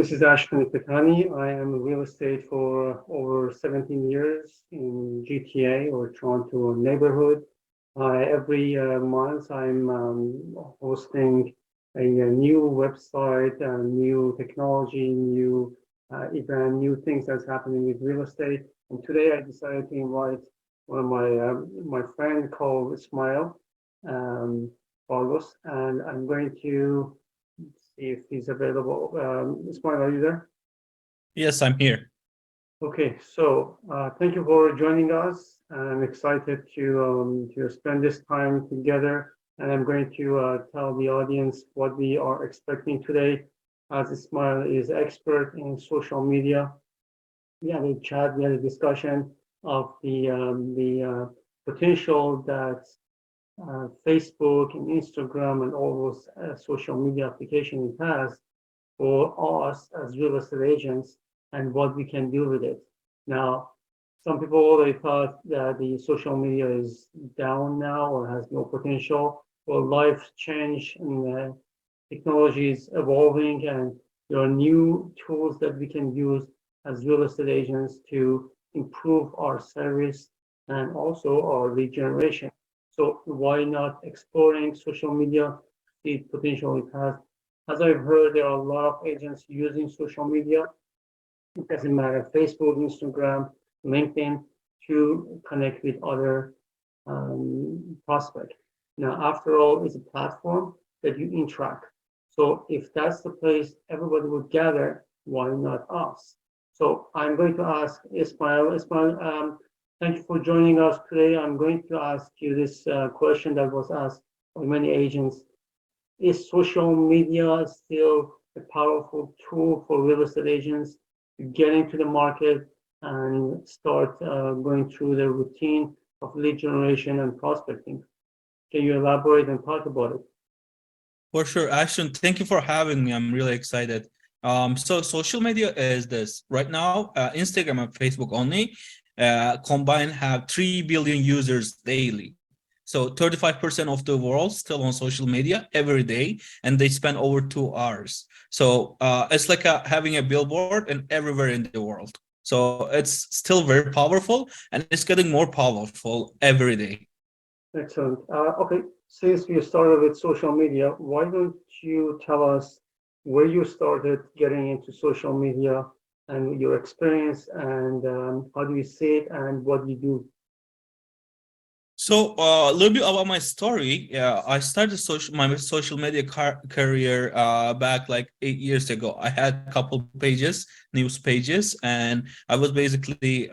this is Ashwin Patani. I am in real estate for over 17 years in GTA or Toronto neighborhood. Every month, I'm hosting a new website, new technology, new event, new things that's happening with real estate. And today, I decided to invite one of my friend called Ismail um, Carlos, and I'm going to see if he's available. Ismail, are you there? Yes, I'm here. Okay, so thank you for joining us. I'm excited to spend this time together, and I'm going to tell the audience what we are expecting today. As Ismail is expert in social media, we had a chat, we had a discussion of the potential that Facebook and Instagram and all those social media applications it has for us as real estate agents and what we can do with it. Now, some people already thought that the social media is down now or has no potential. Well, life change and technology is evolving, and there are new tools that we can use as real estate agents to improve our service and also our lead generation. So why not exploring social media, the potential it has? As I've heard, there are a lot of agents using social media. It doesn't matter, Facebook, Instagram, LinkedIn, to connect with other prospects. Now, after all, it's a platform that you interact. So if that's the place everybody would gather, why not us? So I'm going to ask Ismail. Ismail, thank you for joining us today. I'm going to ask you this question that was asked by many agents. Is social media still a powerful tool for real estate agents to get into the market and start going through the routine of lead generation and prospecting? Can you elaborate and talk about it? For sure, Ashton, thank you for having me. I'm really excited. So social media is this. Right now, Instagram and Facebook only combined have 3 billion users daily. So 35% of the world still on social media every day, and they spend over 2 hours. So it's like having a billboard and everywhere in the world. So it's still very powerful, and it's getting more powerful every day. Excellent. Okay, since you started with social media, why don't you tell us where you started getting into social media and your experience and how do you see it and what you do? So a little bit about my story. Yeah, I started my social media career back like 8 years ago. I had a couple pages, news pages, and I was basically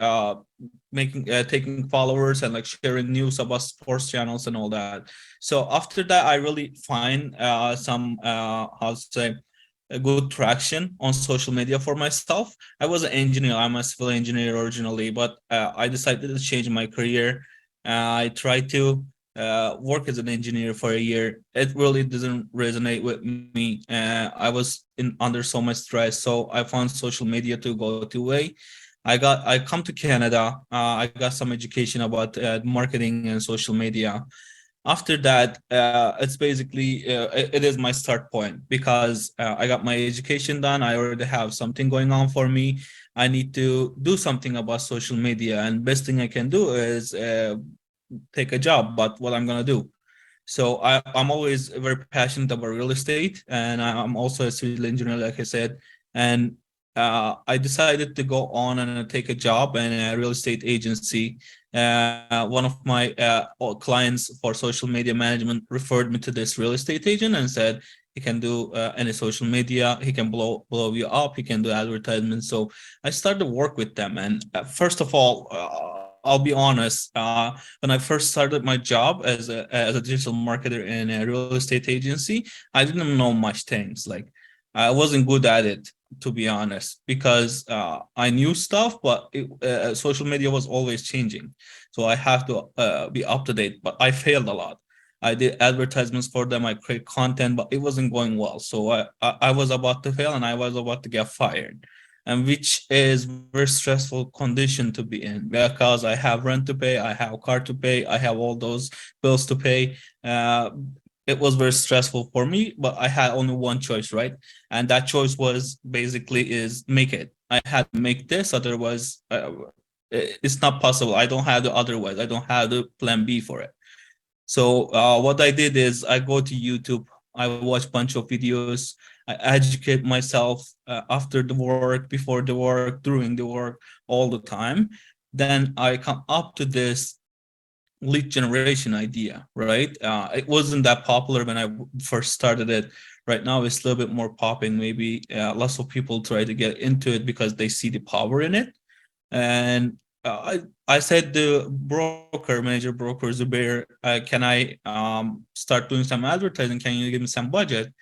making taking followers and like sharing news about sports channels and all that. So after that, I really find some how to say a good traction on social media for myself. I was an engineer. I'm a civil engineer originally, but I decided to change my career. I tried to work as an engineer for a year. It really doesn't resonate with me. I was in under so much stress, so I found social media to go to way. I come to Canada. I got some education about marketing and social media. After that, it's basically it is my start point because I got my education done. I already have something going on for me. I need to do something about social media, and best thing I can do is take a job. But what I'm gonna do? So I'm always very passionate about real estate, and I'm also a civil engineer, like I said. And I decided to go on and take a job in a real estate agency. One of my clients for social media management referred me to this real estate agent and said he can do any social media. He can blow you up. He can do advertisements. So I started to work with them. And first of all, I'll be honest. When I first started my job as a digital marketer in a real estate agency, I didn't know much things. Like I wasn't good at it, to be honest, because I knew stuff, but social media was always changing. So I have to be up to date. But I failed a lot. I did advertisements for them. I create content, but it wasn't going well. So I was about to fail, and I was about to get fired, and which is very stressful condition to be in because I have rent to pay, I have car to pay, I have all those bills to pay. Uh, it was very stressful for me, but I had only one choice, right? And that choice was basically is make it. I had to make this, otherwise it's not possible. I don't have the otherwise. I don't have the plan B for it. So what I did is I go to YouTube, I watch a bunch of videos, I educate myself after the work, before the work, during the work, all the time. Then I come up to this lead generation idea, right? It wasn't that popular when I first started it. Right now, it's a little bit more popping. Maybe lots of people try to get into it because they see the power in it. And I said the manager broker Zubair, can I start doing some advertising? Can you give me some budget?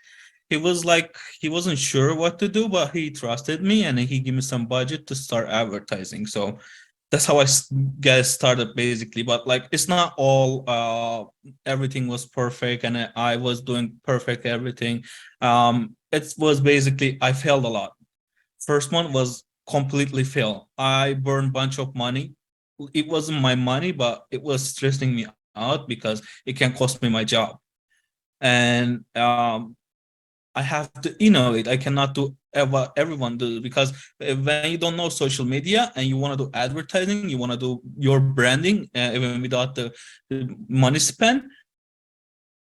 He was like, he wasn't sure what to do, but he trusted me and he gave me some budget to start advertising. So that's how I get started basically. But like, it's not all everything was perfect and I was doing perfect everything. It was basically I failed a lot. First one was completely fail. I burned bunch of money. It wasn't my money, but it was stressing me out because it can cost me my job. And I have to innovate. I cannot do what everyone do, because when you don't know social media and you want to do advertising, you want to do your branding, even without the money spent,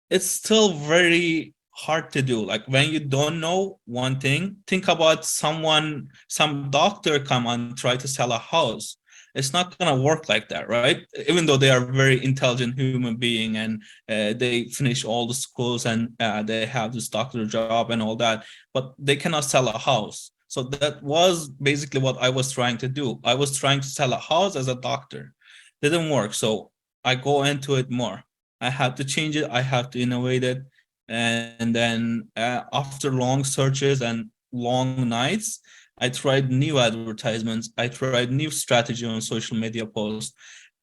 it's still very hard to do. Like when you don't know one thing, think about some doctor come and try to sell a house. It's not gonna work like that, right? Even though they are very intelligent human being and they finish all the schools and they have this doctor job and all that, but they cannot sell a house. So that was basically what I was trying to do. I was trying to sell a house as a doctor. Didn't work. So I go into it more. I have to change it. I have to innovate it. And then after long searches and long nights, I tried new advertisements. I tried new strategy on social media posts.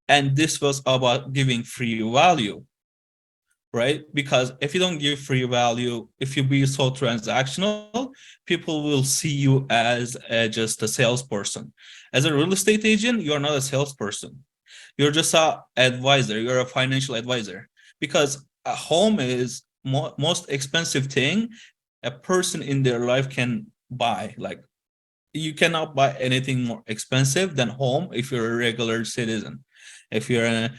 And this was about giving free value, right? Because if you don't give free value, if you be so transactional, people will see you as just a salesperson. As a real estate agent, you're not a salesperson. You're just a advisor. You're a financial advisor, because a home is most expensive thing a person in their life can buy. Like you cannot buy anything more expensive than home if you're a regular citizen. If you're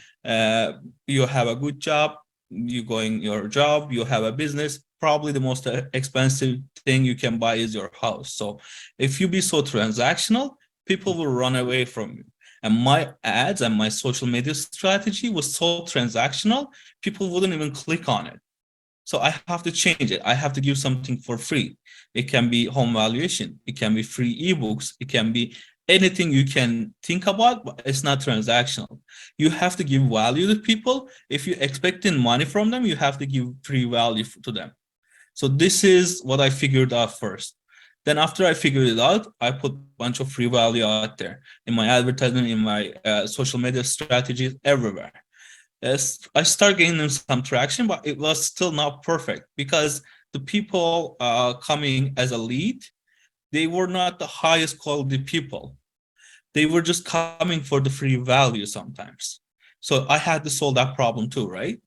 you have a good job, you going your job, you have a business, probably the most expensive thing you can buy is your house. So if you be so transactional, people will run away from you. And my ads and my social media strategy was so transactional, people wouldn't even click on it. So I have to change it. I have to give something for free. It can be home valuation. It can be free ebooks. It can be anything you can think about, but it's not transactional. You have to give value to people. If you're expecting money from them, you have to give free value to them. So this is what I figured out first. Then after I figured it out, I put a bunch of free value out there in my advertisement, in my social media strategies, everywhere. I started gaining some traction, but it was still not perfect because the people coming as a lead, they were not the highest quality people. They were just coming for the free value sometimes. So I had to solve that problem too, right?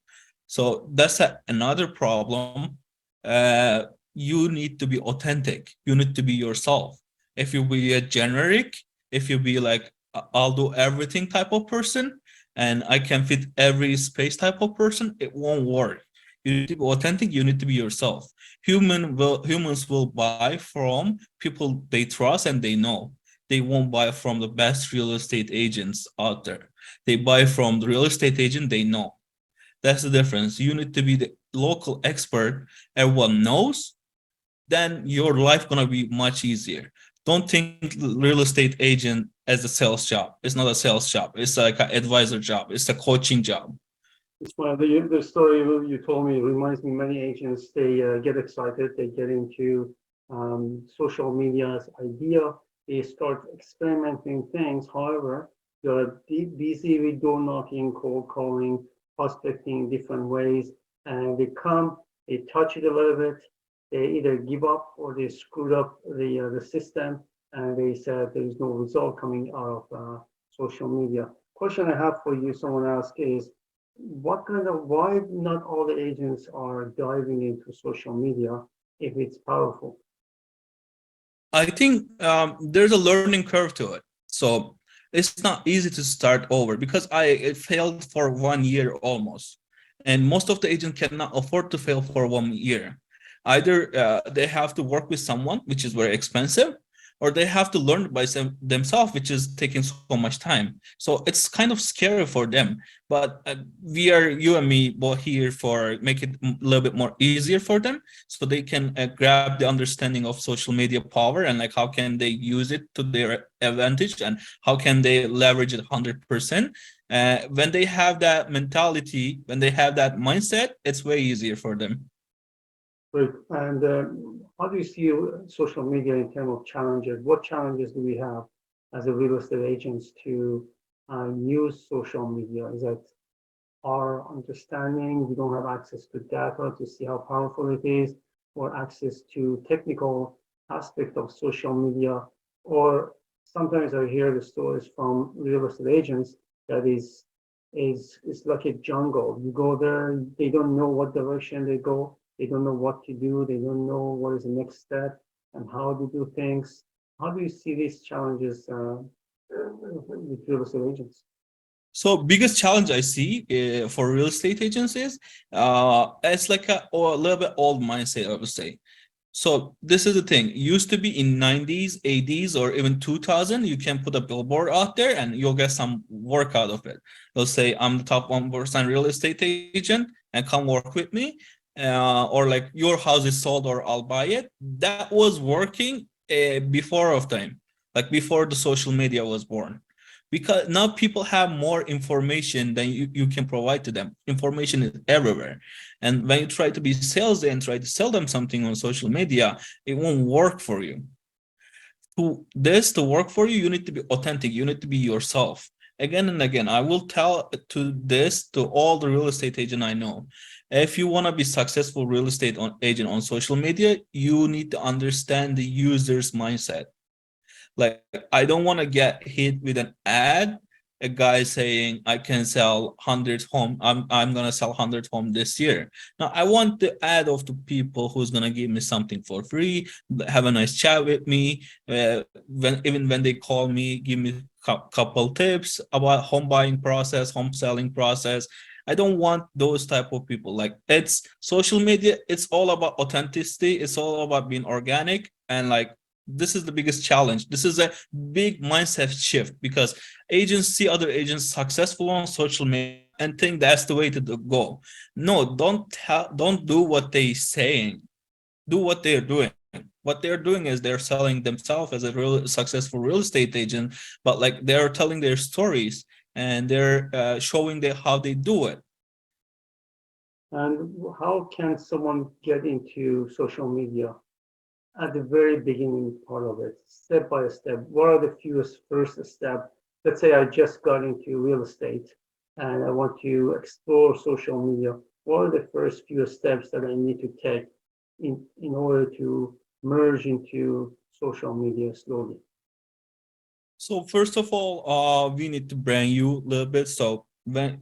So that's another problem. Uh, you need to be authentic. You need to be yourself. If you be a generic, if you be like I'll do everything type of person, and I can fit every space type of person, it won't work. You need to be authentic. You need to be yourself. Humans will buy from people they trust and they know. They won't buy from the best real estate agents out there. They buy from the real estate agent they know. That's the difference. You need to be the local expert everyone knows, then your life gonna be much easier. Don't think real estate agent as a sales job. It's not a sales job. It's like an advisor job. It's a coaching job. It's funny. The story you told me reminds me many agents, they get excited, they get into social media's idea, they start experimenting things. However, you're busy with door knocking, cold calling, prospecting different ways, and they come, they touch it a little bit, they either give up or they screwed up the system, and they said there is no result coming out of social media. Question I have for you, someone asked is, why not all the agents are diving into social media if it's powerful? I think there's a learning curve to it. So it's not easy to start over because I it failed for 1 year almost. And most of the agents cannot afford to fail for 1 year. Either they have to work with someone, which is very expensive, or they have to learn by themselves, which is taking so much time. So it's kind of scary for them. But we are, you and me, both here for make it a little bit more easier for them so they can grab the understanding of social media power and like how can they use it to their advantage and how can they leverage it 100%. When they have that mentality, when they have that mindset, it's way easier for them. Right. And how do you see social media in terms of challenges? What challenges do we have as a real estate agents to use social media? Is that our understanding, we don't have access to data to see how powerful it is, or access to technical aspect of social media, or sometimes I hear the stories from real estate agents that is like a jungle. You go there, they don't know what direction they go, they don't know what to do, they don't know what is the next step and how to do things. How do you see these challenges with real estate agents? So biggest challenge I see for real estate agents is it's like a little bit old mindset, I would say. So this is the thing. It used to be in 90s, 80s, or even 2000, you can put a billboard out there and you'll get some work out of it. They'll say, I'm the top 1% real estate agent and come work with me. Or like your house is sold or I'll buy it. That was working before of time, like before the social media was born. Because now people have more information than you can provide to them. Information is everywhere. And when you try to be salesy and try to sell them something on social media, it won't work for you. To work for you, you need to be authentic. You need to be yourself. Again and again, I will tell to this to all the real estate agent I know. If you want to be successful real estate agent on social media, you need to understand the user's mindset. Like, I don't want to get hit with an ad, a guy saying I can sell 100 home. I'm gonna sell 100 home this year. Now I want the ad of the people who's gonna give me something for free, have a nice chat with me. Even when they call me, give me couple tips about home buying process, home selling process. I don't want those type of people. Like it's social media. It's all about authenticity. It's all about being organic and like this is the biggest challenge. This is a big mindset shift because agents see other agents successful on social media and think that's the way to go. No, don't do what they saying. Do what they're doing. What they're doing is they're selling themselves as a real successful real estate agent, but like they're telling their stories and they're showing how they do it. And how can someone get into social media at the very beginning part of it, step by step? What are the fewest first step? Let's say I just got into real estate and I want to explore social media. What are the first few steps that I need to take in order to merge into social media slowly? So first of all, we need to brand you a little bit. So when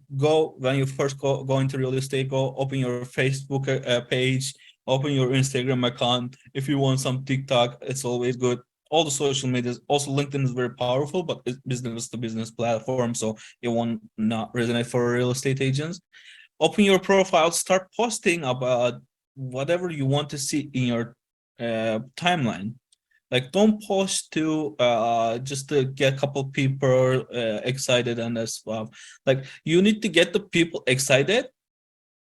you first go into real estate, go open your Facebook page, open your Instagram account. If you want some TikTok, it's always good. All the social medias. Also, LinkedIn is very powerful, but it's business to business platform, so it won't not resonate for real estate agents. Open your profile, start posting about whatever you want to see in your timeline. Like don't post to just to get a couple people excited and stuff. Like you need to get the people excited,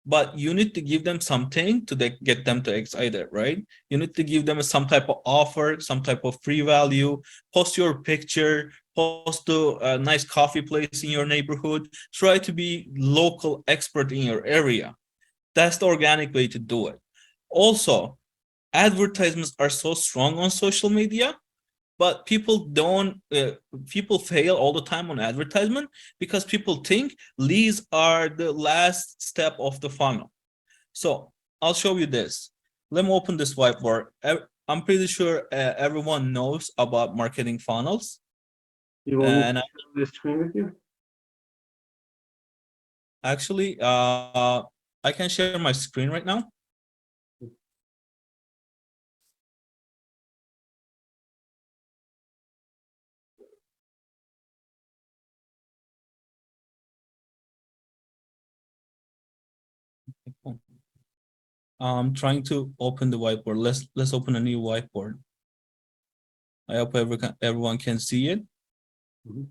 but you need to give them something to get them to excited, right? You need to give them some type of offer, some type of free value. Post your picture, post to a nice coffee place in your neighborhood. Try to be local expert in your area. That's the organic way to do it. Also, advertisements are so strong on social media, but people fail all the time on advertisement because people think leads are the last step of the funnel. So I'll show you this. Let me open this whiteboard. I'm pretty sure everyone knows about marketing funnels. You want me to And share the screen with you? Actually, I can share my screen right now. I'm trying to open the whiteboard. Let's open a new whiteboard. I hope everyone can see it. Mhm.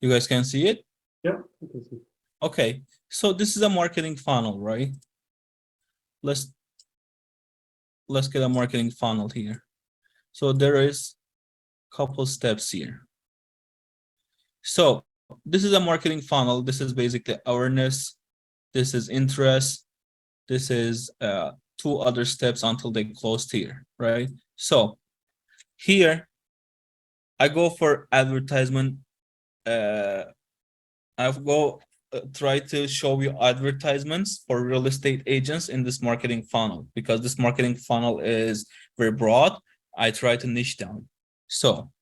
You guys can see it? Yeah, you can see. Okay, so this is a marketing funnel, right? Let's let's get a marketing funnel here. So there is a couple steps here. So this is a marketing funnel. This is basically awareness. This is interest. This is two other steps until they closed here, right? So here I go for advertisement. Uh, I go try to show you advertisements for real estate agents in this marketing funnel because this marketing funnel is very broad. I try to niche down. So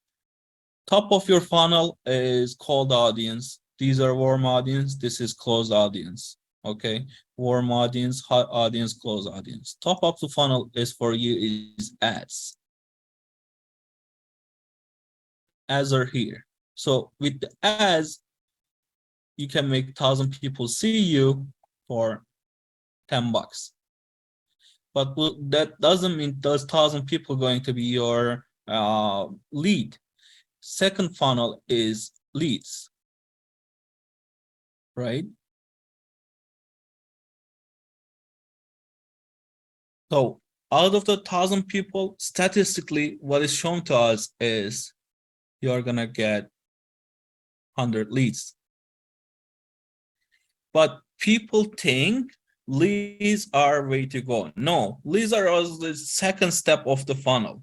top of your funnel is cold audience. These are warm audience. This is closed audience. Okay, warm audience, hot audience, closed audience. Top of the funnel is for you is ads. Ads are here. So with the ads, you can make 1,000 people see you for $10. But that doesn't mean those 1,000 people going to be your lead. Second funnel is leads, right? So out of the 1,000 people, statistically, what is shown to us is you're gonna get 100 leads. But people think leads are way to go. No, leads are also the second step of the funnel.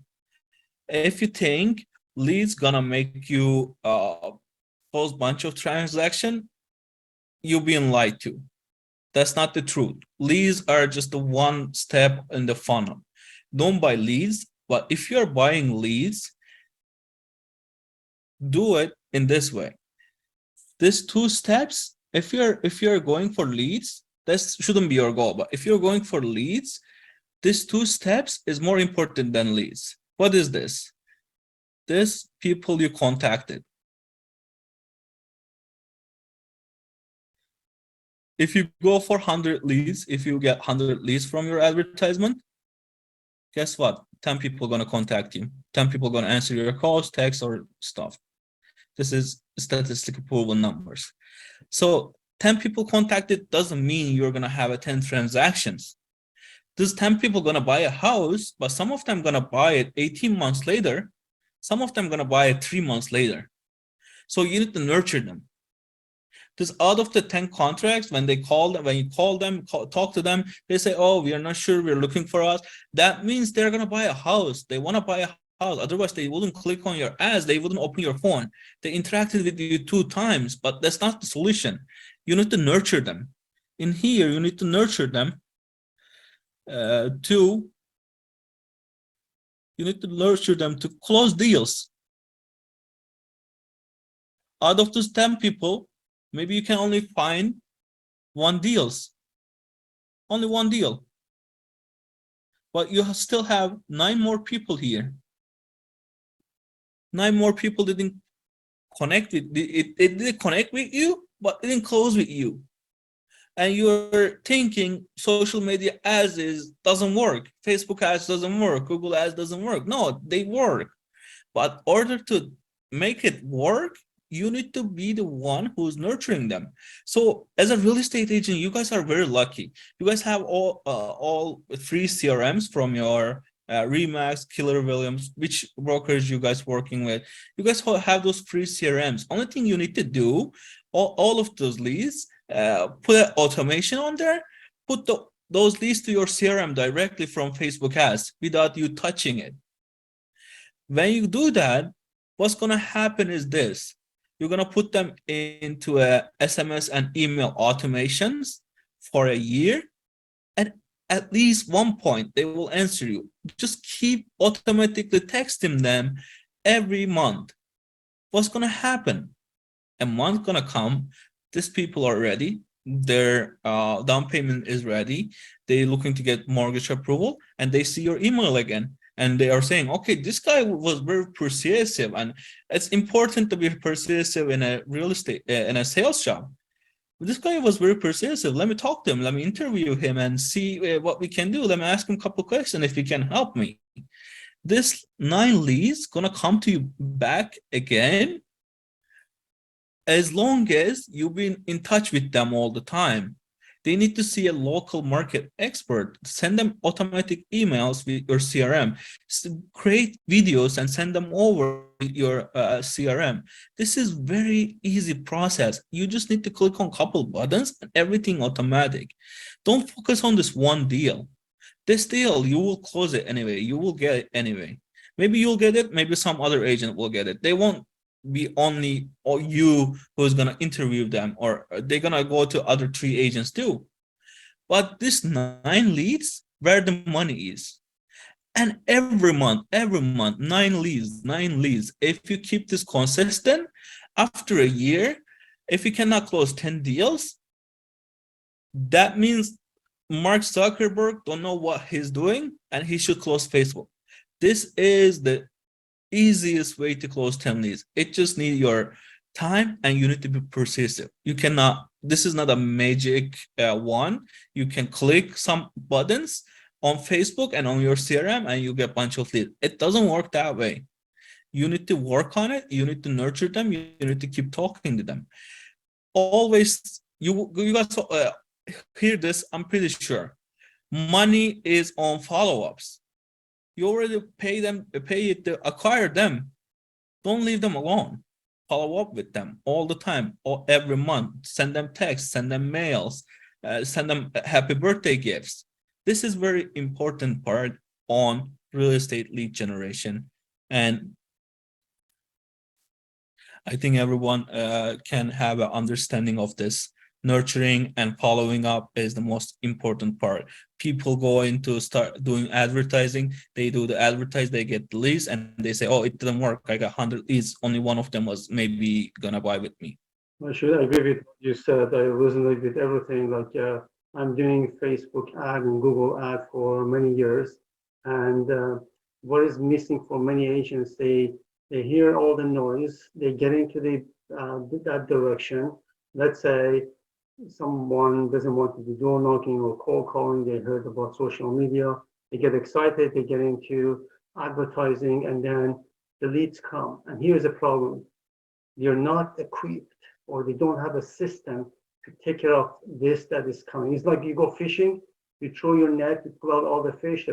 If you think leads gonna make you close bunch of transaction, you're being lied to. That's not the truth. Leads are just the one step in the funnel. Don't buy leads, but if you're buying leads, do it in this way. These two steps, if you're going for leads, that shouldn't be your goal. But if you're going for leads, these two steps is more important than leads. What is this? This people you contacted. If you go for 100 leads, if you get 100 leads from your advertisement, guess what? 10 people are going to contact you. 10 people are going to answer your calls, texts, or stuff. This is statistically proven numbers. So 10 people contacted doesn't mean you're going to have a 10 transactions. These 10 people going to buy a house, but some of them going to buy it 18 months later. Some of them going to buy it 3 months later. So you need to nurture them. Because out of the 10 contracts, when you call them, talk to them, they say, oh, we are not sure, we're looking for us. That means they're going to buy a house. They want to buy a house. Otherwise, they wouldn't click on your ads. They wouldn't open your phone. They interacted with you 2 times, but that's not the solution. You need to nurture them. In here, you need to nurture them to close deals. Out of those 10 people, maybe you can only find only one deal. But you still have 9 more people here. 9 more people didn't connect with it didn't connect with you, but it didn't close with you. And you're thinking social media ads doesn't work. Facebook ads doesn't work. Google ads doesn't work. No, they work. But in order to make it work, you need to be the one who's nurturing them. So as a real estate agent, you guys are very lucky. You guys have all 3 CRMs from your Remax, Keller Williams, which brokers you guys working with. You guys have those 3 CRMs. Only thing you need to do, all of those leads, put an automation on there, put those leads to your CRM directly from Facebook ads without you touching it. When you do that, what's going to happen is this. You're going to put them into a SMS and email automations for a year. And at least one point, they will answer you. Just keep automatically texting them every month. What's going to happen? A month going to come. These people are ready. their down payment is ready, they're looking to get mortgage approval, and they see your email again, and they are saying, okay, this guy was very persuasive. And it's important to be persuasive in a real estate in a sales job. This guy was very persuasive. Let me talk to him. Let me interview him and see what we can do. Let me ask him a couple questions if he can help me. This 9 leads gonna come to you back again as long as you've been in touch with them all the time. They need to see a local market expert. Send them automatic emails with your CRM. Create videos and send them over with your CRM. This is very easy process. You just need to click on a couple buttons and everything automatic. Don't focus on this one deal. This deal, you will close it anyway. You will get it anyway. Maybe you'll get it. Maybe some other agent will get it. They won't be only or you who's gonna interview them, or they're gonna go to other 3 agents too. But this 9 leads, where the money is. And every month, 9 leads, 9 leads. If you keep this consistent, after a year, if you cannot close 10 deals, that means Mark Zuckerberg don't know what he's doing and he should close Facebook. This is the easiest way to close 10 leads. It just needs your time and you need to be persistent. You cannot, this is not a magic one. You can click some buttons on Facebook and on your CRM and you get a bunch of leads. It doesn't work that way. You need to work on it. You need to nurture them. You need to keep talking to them. Always, you guys hear this, I'm pretty sure. Money is on follow-ups. You already pay it to acquire them. Don't leave them alone. Follow up with them all the time, or every month. Send them texts, send them mails, send them happy birthday gifts. This is very important part on real estate lead generation. And I think everyone can have an understanding of this. Nurturing and following up is the most important part. People go into start doing advertising, they do the advertise, they get the leads, and they say, oh, it didn't work. I got 100 leads, only one of them was maybe gonna buy with me. I should agree with what you said. I resonate with everything. Like I'm doing Facebook ad and Google ad for many years, and what is missing for many agents? They hear all the noise, they get into that direction. Let's say someone doesn't want to do door knocking or cold calling. They heard about social media. They get excited. They get into advertising, and then the leads come. And here's the problem: they're not equipped, or they don't have a system to take care of this that is coming. It's like you go fishing, you throw your net, you pull out all the fish,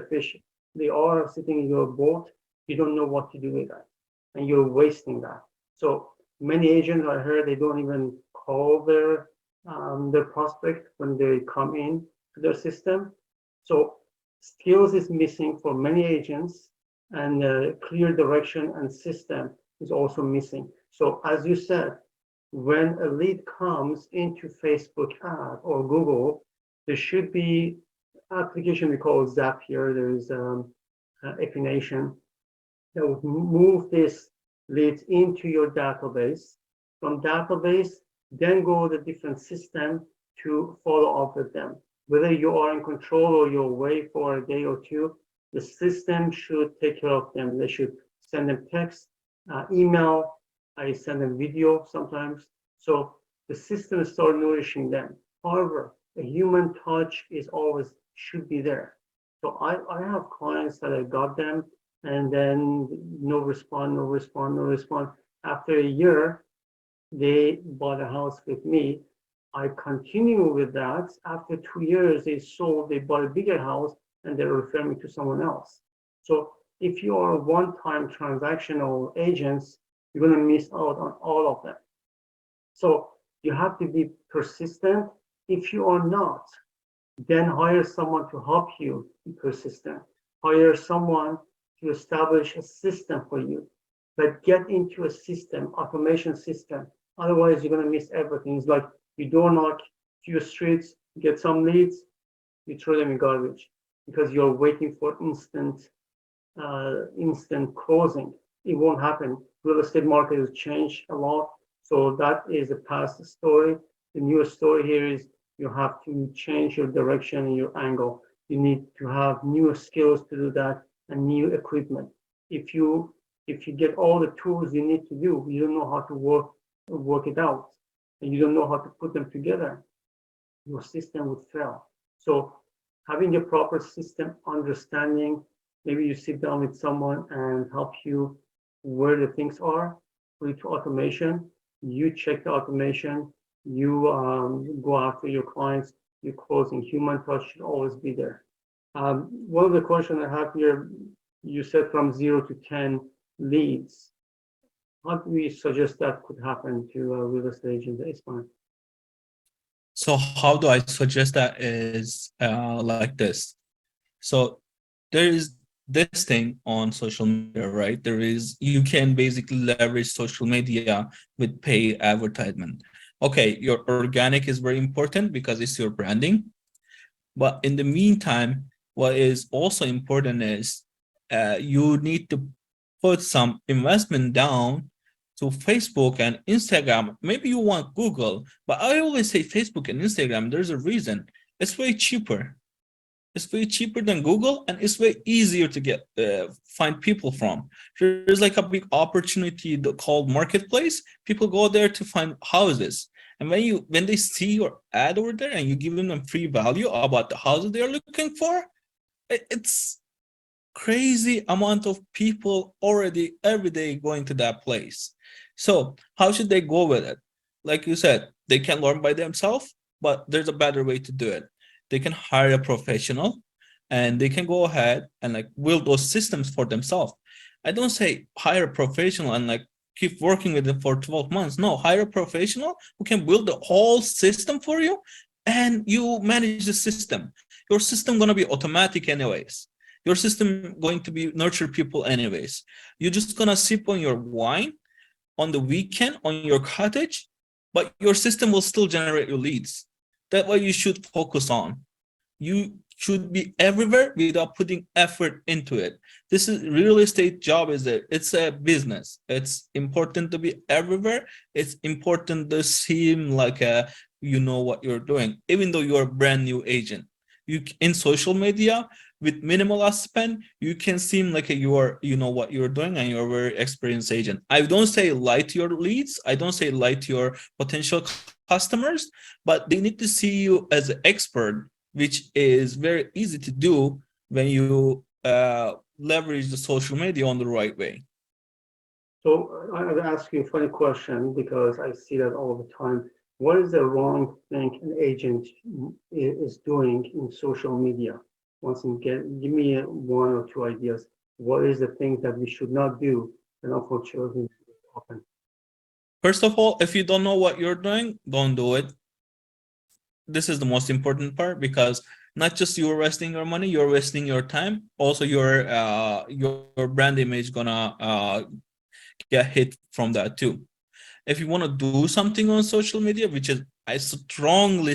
they are sitting in your boat, you don't know what to do with that, and you're wasting that. So many agents, I heard, they don't even call their prospect when they come in to their system. So skills is missing for many agents, and clear direction and system is also missing. So as you said, when a lead comes into Facebook ad or Google, there should be application we call Zapier. There is Epination that would move this leads into your database. From database, then go to the different system to follow up with them. Whether you are in control or you're away for a day or two, the system should take care of them. They should send them text, email. I send them video sometimes. So the system start nourishing them. However, a human touch is always should be there. So I have clients that I got them and then no response, no response, no response. After a year, they bought a house with me. I continue with that. After 2 years, they sold, they bought a bigger house, and they're referring me to someone else. So if you are one-time transactional agents, you're going to miss out on all of them. So you have to be persistent. If you are not, then hire someone to help you be persistent. Hire someone to establish a system for you. But get into a system, automation system. Otherwise, you're going to miss everything. It's like you door knock to your streets, get some leads, you throw them in garbage because you're waiting for instant closing. It won't happen. Real estate market has changed a lot. So that is a past story. The new story here is You have to change your direction and your angle. You need to have new skills to do that and new equipment. If you if you get all the tools you need to do, you don't know how to work it out, and you don't know how to put them together, your system would fail. So having a proper system, understanding, maybe you sit down with someone and help you where the things are, put it to automation, you check the automation, you go after your clients, your closing. Human touch should always be there. One of the questions I have here, you said from 0 to 10 leads. How do we suggest that could happen to a real estate agent? It's fine. So how do I suggest that is like this. So there is this thing on social media, right? There is, you can basically leverage social media with pay advertisement. Okay, your organic is very important because it's your branding. But in the meantime, what is also important is you need to put some investment down to Facebook and Instagram. Maybe you want Google, but I always say Facebook and Instagram. There's a reason. It's way cheaper. It's way cheaper than Google, and it's way easier to get find people from. There's like a big opportunity called marketplace. People go there to find houses, and when they see your ad over there and you give them free value about the houses they are looking for, it's crazy amount of people already every day going to that place. So how should they go with it? Like you said, they can learn by themselves, but there's a better way to do it. They can hire a professional and they can go ahead and like build those systems for themselves. I don't say hire a professional and like keep working with them for 12 months. No, hire a professional who can build the whole system for you and you manage the system. Your system gonna be automatic anyways. Your system going to be nurture people anyways. You're just gonna sip on your wine on the weekend on your cottage, but your system will still generate your leads. That's what you should focus on. You should be everywhere without putting effort into it. This is real estate job, is it? It's a business. It's important to be everywhere. It's important to seem like you know what you're doing, even though you're a brand new agent. You in social media with minimal spend, you can seem like you know what you're doing and you're a very experienced agent. I don't say lie to your leads. I don't say lie to your potential customers, but they need to see you as an expert, which is very easy to do when you leverage the social media on the right way. So I'll ask you a funny question because I see that all the time. What is the wrong thing an agent is doing in social media? Once again, give me one or two ideas. What is the thing that we should not do and unfortunately often? First of all, if you don't know what you're doing, don't do it. This is the most important part because not just you're wasting your money, you're wasting your time. Also, your brand image gonna get hit from that too. If you want to do something on social media, which is I strongly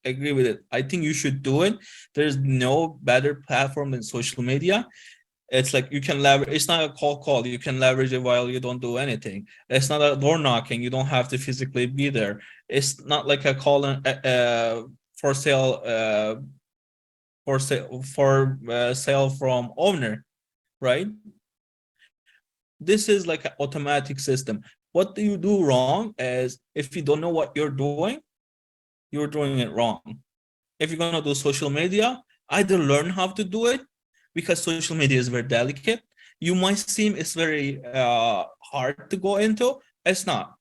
agree with it, I think you should do it. There's no better platform than social media. It's like you can leverage. It's not a call. You can leverage it while you don't do anything. It's not a door knocking. You don't have to physically be there. It's not like a call for sale sale from owner, right? This is like an automatic system. What do you do wrong is if you don't know what you're doing it wrong. If you're gonna do social media, either learn how to do it because social media is very delicate. You might seem it's very hard to go into. It's not.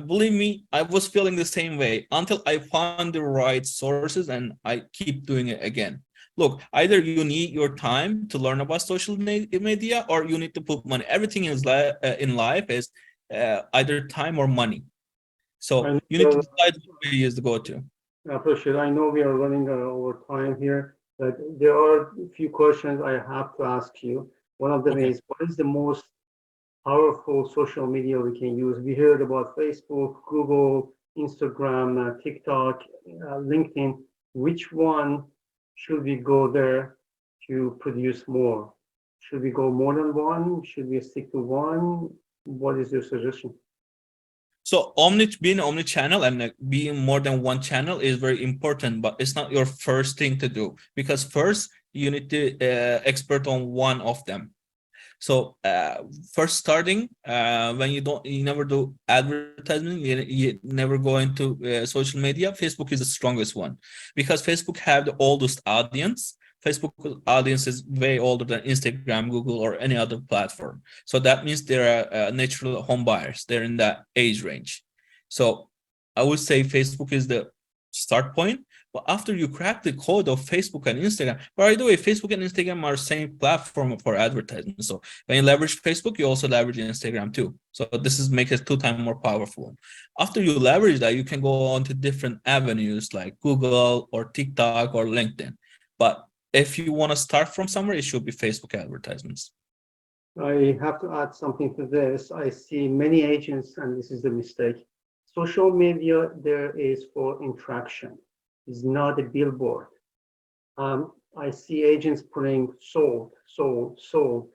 Believe me, I was feeling the same way until I found the right sources and I keep doing it again. Look, either you need your time to learn about social media or you need to put money. Everything in life is either time or money. I So know you we need to are, decide what way is to go to. I appreciate. I know we are running over time here, but there are a few questions I have to ask you. One of them Okay. is, what is the most powerful social media we can use? We heard about Facebook, Google, Instagram, TikTok, LinkedIn. Which one should we go there to produce more? Should we go more than one? Should we stick to one? What is your suggestion? So being omni-channel and like being more than one channel is very important, but it's not your first thing to do, because first you need to expert on one of them. So first starting, when you never do advertising, you never go into social media. Facebook is the strongest one, because Facebook have the oldest audience. Facebook audience is way older than Instagram, Google, or any other platform. So that means they're natural home buyers. They're in that age range. So I would say Facebook is the start point. But after you crack the code of Facebook and Instagram, by the way, Facebook and Instagram are same platform for advertising. So when you leverage Facebook, you also leverage Instagram too. So this is make it 2 times more powerful. After you leverage that, you can go on to different avenues like Google or TikTok or LinkedIn. But if you want to start from somewhere, it should be Facebook advertisements. I have to add something to this. I see many agents, and this is the mistake. Social media there is for interaction. It's not a billboard. I see agents putting sold, sold, sold,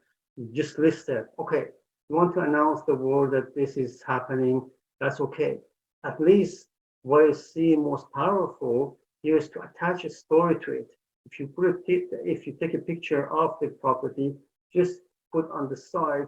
just listed. Okay, you want to announce the world that this is happening, that's okay. At least what I see most powerful here is to attach a story to it. If you take a picture of the property, just put on the side,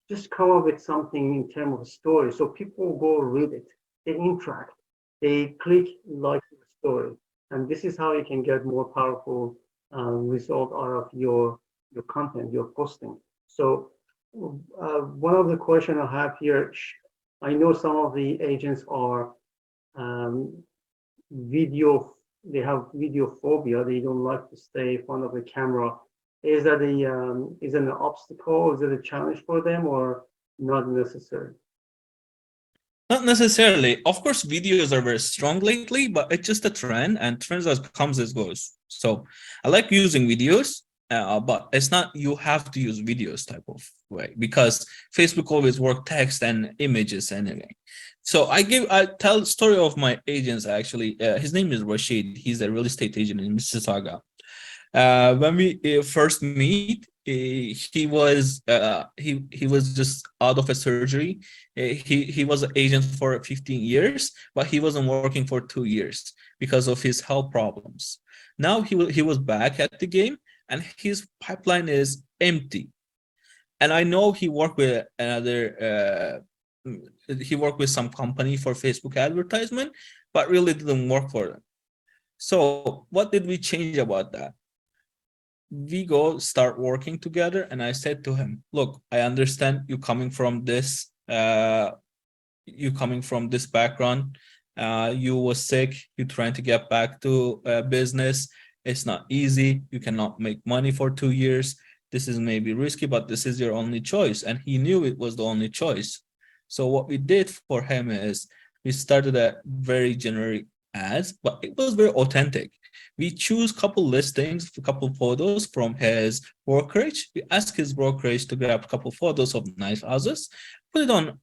just come up with something in terms of a story. So people go read it, they interact, they click like the story. And this is how you can get more powerful result out of your content, your posting. So one of the question I have here, I know some of the agents are um, video, they have video phobia. They don't like to stay in front of the camera. Is it an obstacle? Is it a challenge for them or not necessary? Not necessarily. Of course, videos are very strong lately, but it's just a trend, and trends as comes as goes. So I like using videos, but it's not you have to use videos type of way, because Facebook always work text and images anyway. So I tell the story of my agents actually. His name is Rashid. He's a real estate agent in Mississauga. When we first meet, he was just out of a surgery. He was an agent for 15 years, but he wasn't working for 2 years because of his health problems. Now he was back at the game, and his pipeline is empty. And I know he worked with he worked with some company for Facebook advertisement, but really didn't work for them. So what did we change about that? We go start working together, and I said to him, look, I understand you coming from this background. You were sick, you're trying to get back to business. It's not easy, you cannot make money for 2 years. This is maybe risky, but this is your only choice. And he knew it was the only choice. So what we did for him is we started a very generic ads, but it was very authentic. We choose couple listings, a couple photos from his brokerage. We ask his brokerage to grab a couple photos of nice houses, put it on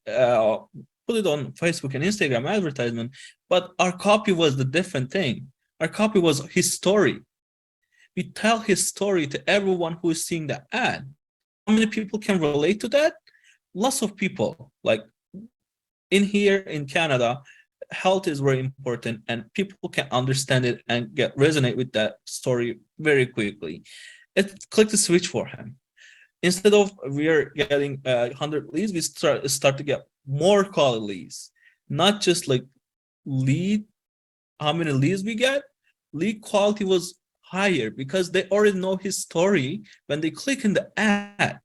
Facebook and Instagram advertisement. But our copy was the different thing. Our copy was his story. We tell his story to everyone who is seeing the ad. How many people can relate to that? Lots of people. Like in here in Canada, health is very important, and people can understand it and get resonate with that story very quickly. It clicked the switch for him. Instead of we're getting 100 leads, we start to get more quality leads, not just like lead, how many leads we get. Lead quality was higher because they already know his story. When they click in the ad,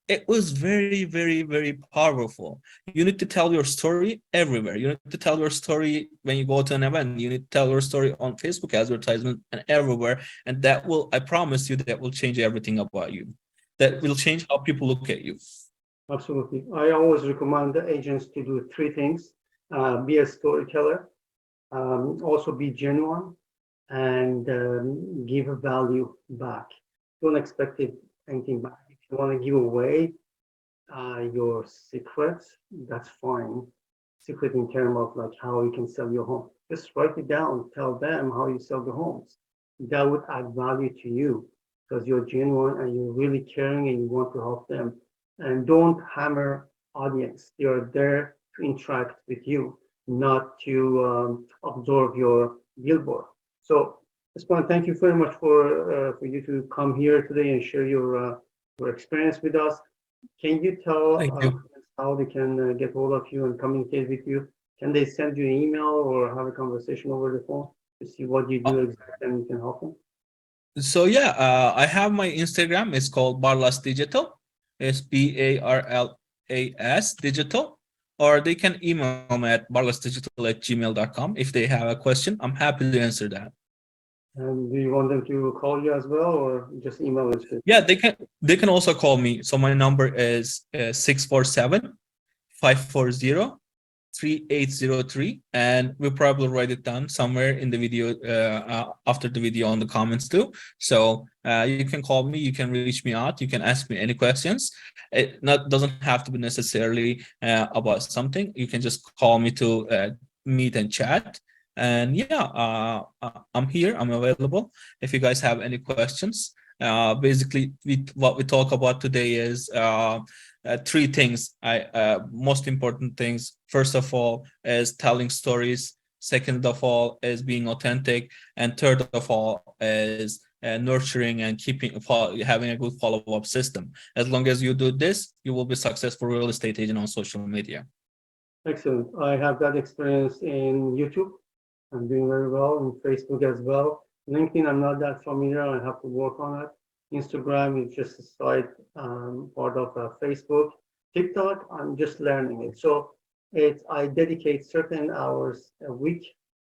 it was very, very, very powerful. You need to tell your story everywhere. You need to tell your story when you go to an event. You need to tell your story on Facebook advertisement and everywhere. And that will, I promise you, that will change everything about you. That will Yes, change how people look at you. absolutely. I always recommend the agents to do three things: be a storyteller, also be genuine, and give a value back. Don't expect anything back. If you want to give away your secrets, that's fine. Secret in terms of like how you can sell your home. Just write it down. Tell them how you sell the homes. That would add value to you because you're genuine and you're really caring and you want to help them. And don't hammer audience. You're there to interact with you, not to absorb your billboard. So, Usman, thank you very much for you to come here today and share your experience with us. Can you tell Thank you. how they can get hold of you and communicate with you? Can they send you an email or have a conversation over the phone to see what you do Uh, exactly and you can help them? So yeah, I have my Instagram. It's called Barlas Digital. It's Barlas Digital. Or they can email me at barlasdigital@gmail.com if they have a question. I'm happy to answer that. And do you want them to call you as well, or just email is good? Yeah, they can also call me. So my number is 647 540 3803, and we'll probably write it down somewhere in the video, after the video, on the comments too. So you can call me, you can reach me out, you can ask me any questions. It not doesn't have to be necessarily about something. You can just call me to meet and chat. And yeah, I'm here, I'm available if you guys have any questions. Basically, what we talk about today is three things. Most important things. First of all, is telling stories. Second of all, is being authentic, and third of all is nurturing and having a good follow-up system. As long as you do this, you will be successful real estate agent on social media. Excellent. I have that experience in YouTube. I'm doing very well in Facebook as well. LinkedIn, I'm not that familiar. I have to work on it. Instagram is just a side part of Facebook. TikTok, I'm just learning it. So I dedicate certain hours a week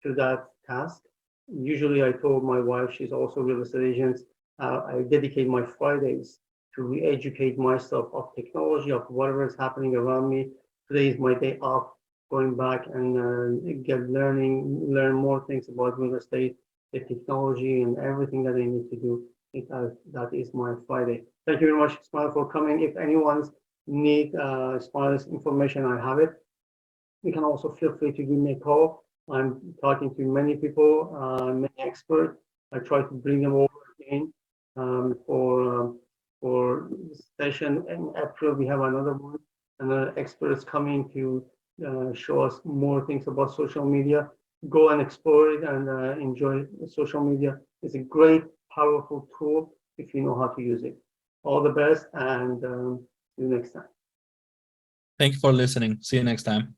to that task. Usually, I told my wife, she's also a real estate agent. I dedicate my Fridays to re-educate myself of technology, of whatever is happening around me. Today is my day off, going back and learn more things about real estate, the technology, and everything that I need to do. That is my Friday. Thank you very much, Smile, for coming. If anyone's need Smile's information, I have it. You can also feel free to give me a call. I'm talking to many people, many experts. I try to bring them over again for this session. In April, we have another one, and the experts coming to show us more things about social media. Go and explore it and enjoy social media. It's a great, powerful tool if you know how to use it. All the best, and see you next time. Thank you for listening. See you next time.